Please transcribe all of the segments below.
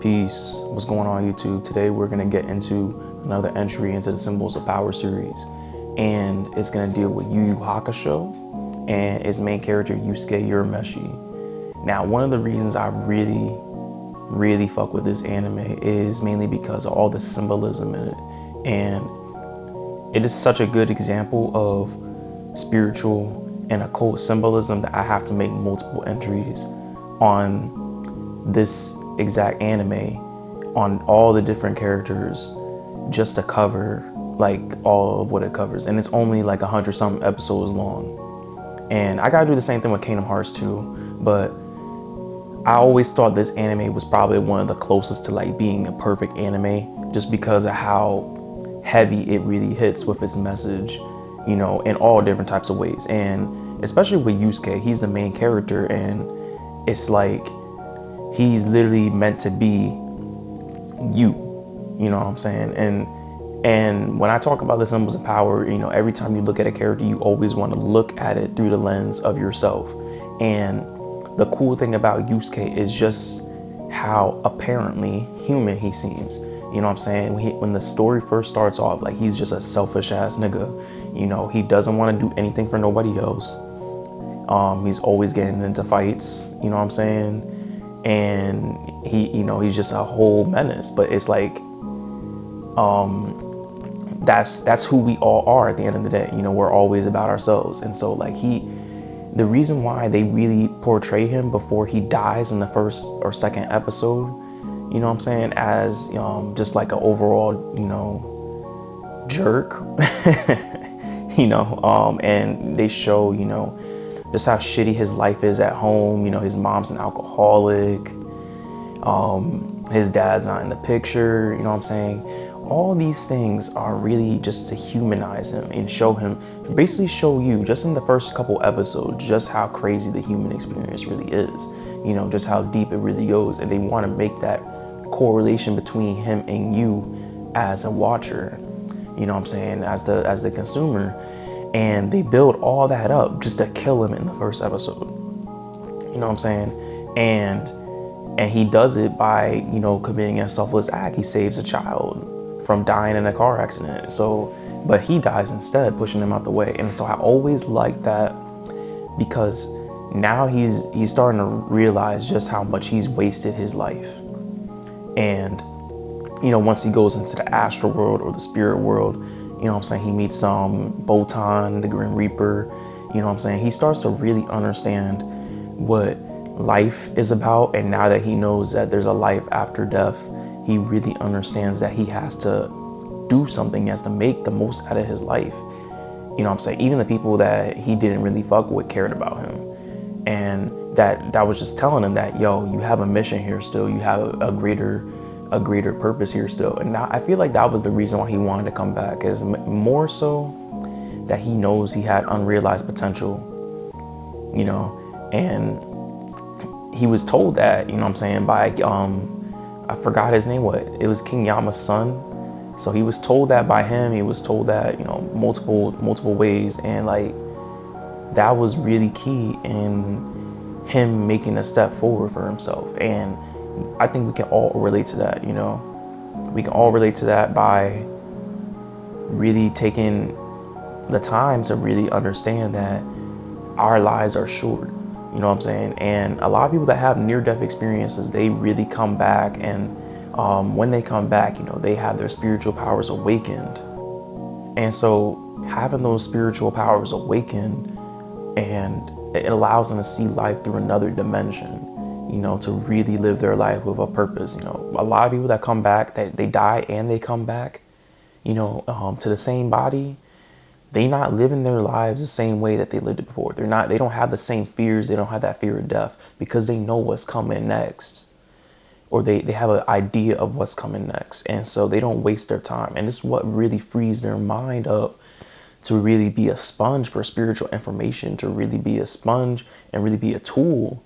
Peace. What's going on, YouTube? Today we're going to get into another entry into the Symbols of Power series, and it's going to deal with Yu Yu Hakusho and its main character Yusuke Urameshi. Now, one of the reasons I really fuck with this anime is mainly because of all the symbolism in it, and it is such a good example of spiritual and occult symbolism that I have to make multiple entries on this exact anime, on all the different characters, just to cover like all of what it covers. And it's only like 100-something episodes long, and I gotta do the same thing with Kingdom Hearts too, but I always thought this anime was probably one of the closest to like being a perfect anime, just because of how heavy it really hits with its message, you know, in all different types of ways. And especially with Yusuke, he's the main character, and it's like he's literally meant to be you know what I'm saying? And when I talk about the symbols of power, you know, every time you look at a character, you always want to look at it through the lens of yourself. And the cool thing about Yusuke is just how apparently human he seems. You know what I'm saying? When the story first starts off, like, he's just a selfish ass nigga. You know, he doesn't want to do anything for nobody else. He's always getting into fights, you know what I'm saying? And he's just a whole menace. But it's like, that's who we all are at the end of the day. You know, we're always about ourselves. And so like the reason why they really portray him before he dies in the first or second episode, you know what I'm saying, as just like an overall, you know, jerk, you know, and they show, you know, just how shitty his life is at home. You know, his mom's an alcoholic, his dad's not in the picture, you know what I'm saying? All these things are really just to humanize him and show him, basically show you just in the first couple episodes just how crazy the human experience really is, you know, just how deep it really goes. And they want to make that correlation between him and you as a watcher, you know what I'm saying, as the consumer. And they build all that up just to kill him in the first episode, you know what I'm saying? And he does it by, you know, committing a selfless act. He saves a child from dying in a car accident. So, but he dies instead, pushing him out the way. And so I always liked that, because now he's starting to realize just how much he's wasted his life. And, you know, once he goes into the astral world or the spirit world, you know what I'm saying, he meets Botan, the Grim Reaper, you know what I'm saying, he starts to really understand what life is about. And now that he knows that there's a life after death, he really understands that he has to do something, he has to make the most out of his life. You know what I'm saying? Even the people that he didn't really fuck with cared about him. And that was just telling him that, yo, you have a mission here still, you have a greater purpose here still. And now I feel like that was the reason why he wanted to come back, is more so that he knows he had unrealized potential, you know. And he was told that, you know what I'm saying, by I forgot his name, it was King Yama's son. So he was told that by him. He was told that, you know, multiple ways. And like, that was really key in him making a step forward for himself. And I think we can all relate to that, you know. We can all relate to that by really taking the time to really understand that our lives are short. You know what I'm saying? And a lot of people that have near-death experiences, they really come back. And when they come back, you know, they have their spiritual powers awakened. And so having those spiritual powers awakened, and it allows them to see life through another dimension, you know, to really live their life with a purpose. You know, a lot of people that come back, that they die and they come back, you know, to the same body, they're not living their lives the same way that they lived it before. They don't have the same fears. They don't have that fear of death, because they know what's coming next, or they have an idea of what's coming next. And so they don't waste their time. And it's what really frees their mind up to really be a sponge for spiritual information, to really be a sponge and really be a tool,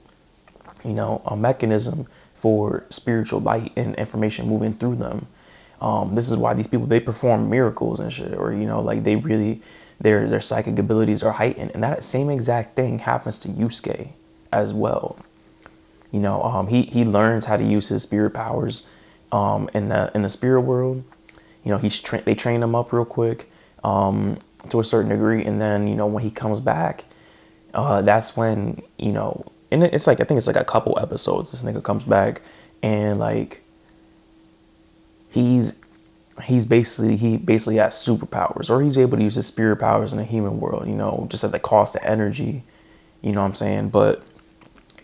you know, a mechanism for spiritual light and information moving through them. This is why these people, they perform miracles and shit, or, you know, like they really, their psychic abilities are heightened. And that same exact thing happens to Yusuke as well. He learns how to use his spirit powers in the spirit world. They train him up real quick to a certain degree, and then when he comes back, that's when and it's like, I think it's like a couple episodes, this nigga comes back, and like he basically has superpowers, or he's able to use his spirit powers in the human world, just at the cost of energy, you know what I'm saying?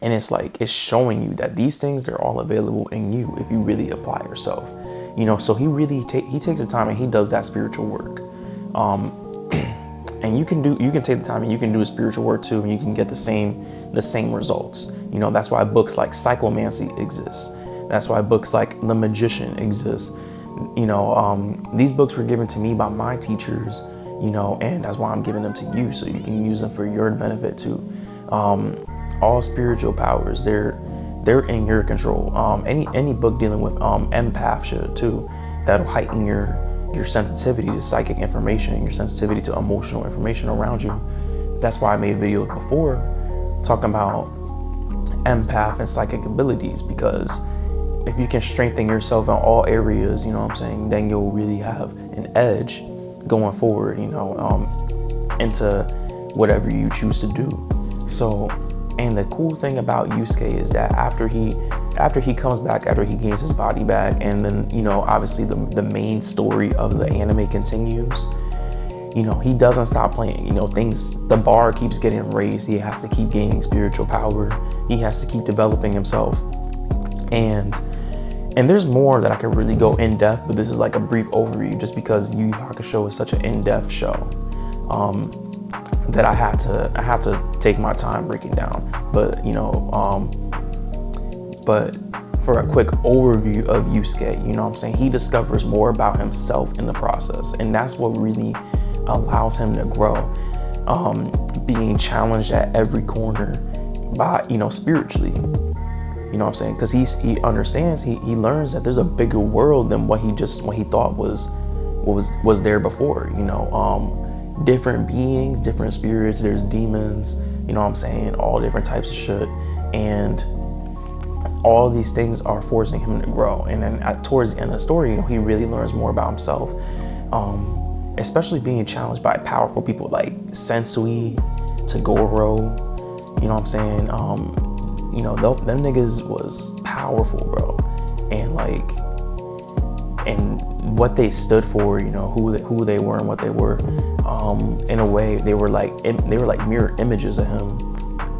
And it's like, it's showing you that these things, they're all available in you if you really apply yourself, so he takes the time and he does that spiritual work. And you can take the time and you can do a spiritual work too, and you can get the same results. That's why books like Cyclomancy exist. That's why books like The Magician exist. These books were given to me by my teachers, and that's why I'm giving them to you, so you can use them for your benefit too. All spiritual powers, they're in your control. Any book dealing with empath shit too, that'll heighten your sensitivity to psychic information, your sensitivity to emotional information around you. That's why I made videos before talking about empath and psychic abilities, because if you can strengthen yourself in all areas, then you'll really have an edge going forward, into whatever you choose to do. So, and the cool thing about Yusuke is that after he comes back, after he gains his body back, and then, obviously the main story of the anime continues, he doesn't stop playing, the bar keeps getting raised. He has to keep gaining spiritual power. He has to keep developing himself. And there's more that I could really go in depth, but this is like a brief overview, just because Yu Yu Hakusho is such an in-depth show, that I had to take my time breaking down. But but for a quick overview of Yusuke, he discovers more about himself in the process, and that's what really allows him to grow, being challenged at every corner by spiritually, because he understands, he learns that there's a bigger world than what he thought was there before. Different beings, different spirits, there's demons, all different types of shit, and all of these things are forcing him to grow. And then towards the end of the story, he really learns more about himself, especially being challenged by powerful people like Sensui, Tagoro, them niggas was powerful, bro, and what they stood for, who they were and what they were. In a way, they were like mirror images of him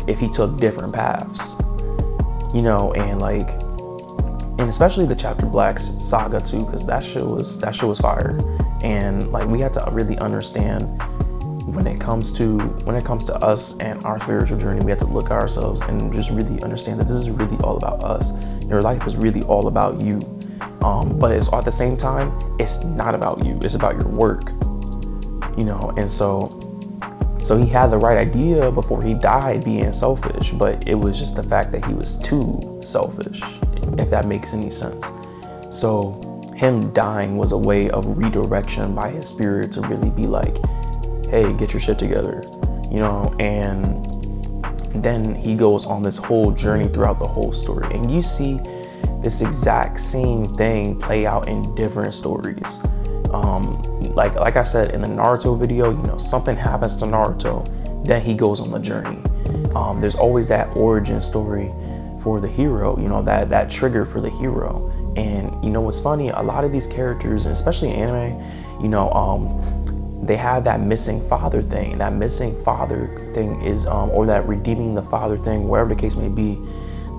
if he took different paths, and especially the Chapter Black's saga too, because that shit was fire. And like, we had to really understand, when it comes to us and our spiritual journey, we have to look at ourselves and just really understand that this is really all about us. Your life is really all about you, but it's at the same time, it's not about you, it's about your work. And so he had the right idea before he died, being selfish, but it was just the fact that he was too selfish, if that makes any sense. So him dying was a way of redirection by his spirit to really be like, hey, get your shit together, and then he goes on this whole journey throughout the whole story. And you see this exact same thing play out in different stories. Like I said in the Naruto video, something happens to Naruto, then he goes on the journey. There's always that origin story for the hero, that trigger for the hero. And what's funny, a lot of these characters, and especially in anime, they have that missing father thing. That missing father thing is, or that redeeming the father thing, whatever the case may be.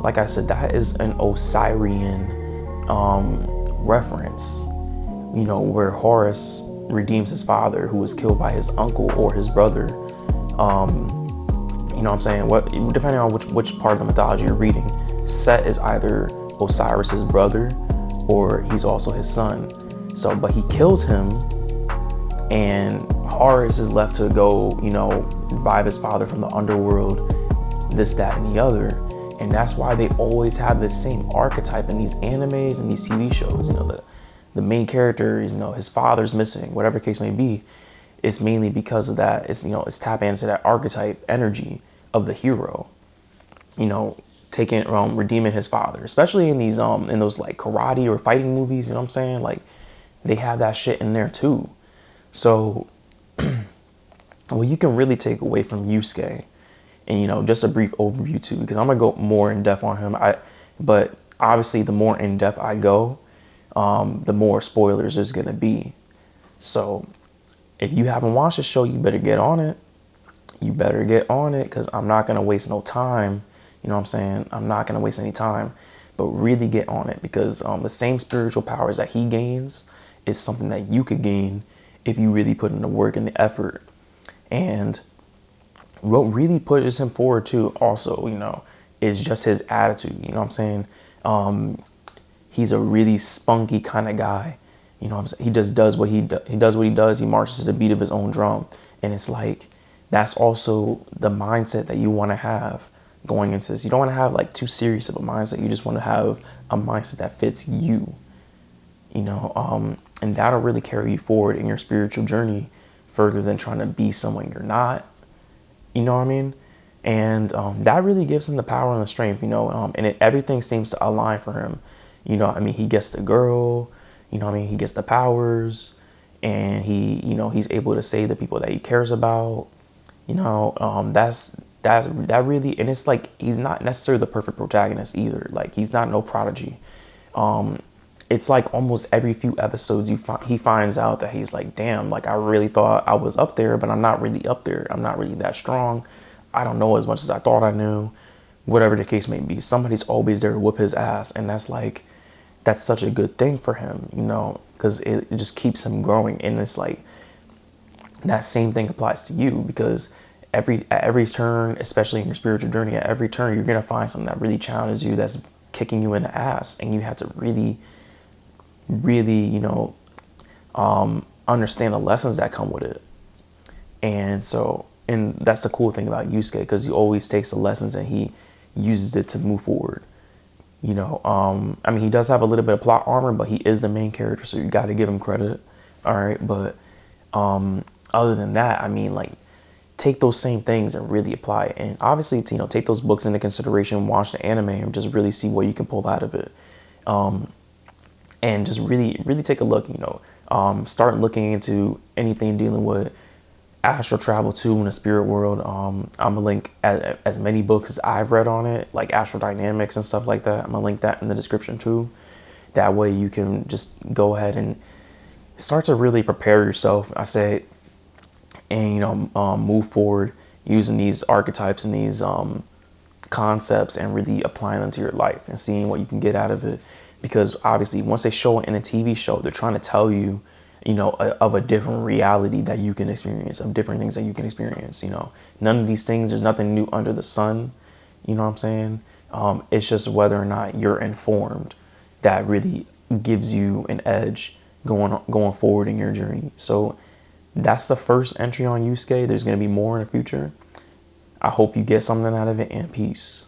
Like I said, that is an Osirian reference, where Horus redeems his father, who was killed by his uncle or his brother. Depending on which part of the mythology you're reading, Set is either Osiris's brother or he's also his son. So, but he kills him, and Horus is left to go, revive his father from the underworld, this, that, and the other. And that's why they always have this same archetype in these animes and these TV shows. The main character is, his father's missing, whatever case may be. It's mainly because of that. It's tapping into that archetype energy of the hero, redeeming his father, especially in these in those like karate or fighting movies, you know what I'm saying? Like they have that shit in there too. So what you can really take away from Yusuke, and just a brief overview too, because I'm gonna go more in depth on him. But obviously the more in depth I go, the more spoilers there's gonna be. So if you haven't watched the show, you better get on it. You better get on it, because I'm not gonna waste no time. You know what I'm saying? I'm not gonna waste any time, but really get on it, because the same spiritual powers that he gains is something that you could gain if you really put in the work and the effort. And what really pushes him forward too, also, is just his attitude. You know what I'm saying? He's a really spunky kind of guy. You know what I'm saying? He just does what he does. He marches to the beat of his own drum. And it's like, that's also the mindset that you want to have going into this. You don't want to have like too serious of a mindset. You just want to have a mindset that fits you, and that'll really carry you forward in your spiritual journey further than trying to be someone you're not. You know what I mean? And that really gives him the power and the strength, and everything seems to align for him. He gets the girl, he gets the powers, and he's able to save the people that he cares about. That really, and it's like, he's not necessarily the perfect protagonist either. Like, he's not no prodigy. It's like almost every few episodes he finds out that he's like, damn, like I really thought I was up there, but I'm not really up there. I'm not really that strong. I don't know as much as I thought I knew. Whatever the case may be, somebody's always there to whoop his ass, and that's such a good thing for him, because it just keeps him growing. And it's like that same thing applies to you, because at every turn, especially in your spiritual journey, at every turn you're gonna find something that really challenges you, that's kicking you in the ass, and you have to really understand the lessons that come with it. And that's the cool thing about Yusuke, because he always takes the lessons and he uses it to move forward. He does have a little bit of plot armor, but he is the main character, so you got to give him credit. All right, but other than that, take those same things and really apply it. And obviously, take those books into consideration, watch the anime, and just really see what you can pull out of it. And just really, really take a look, start looking into anything dealing with astral travel too in the spirit world. I'm gonna link as many books as I've read on it, like Astral Dynamics and stuff like that. I'm gonna link that in the description too. That way you can just go ahead and start to really prepare yourself, I say, and move forward using these archetypes and these concepts, and really applying them to your life and seeing what you can get out of it. Because obviously, once they show it in a TV show, they're trying to tell you, of a different reality that you can experience, of different things that you can experience. None of these things, there's nothing new under the sun. You know what I'm saying? It's just whether or not you're informed that really gives you an edge going forward in your journey. So that's the first entry on Yusuke. There's going to be more in the future. I hope you get something out of it, and peace.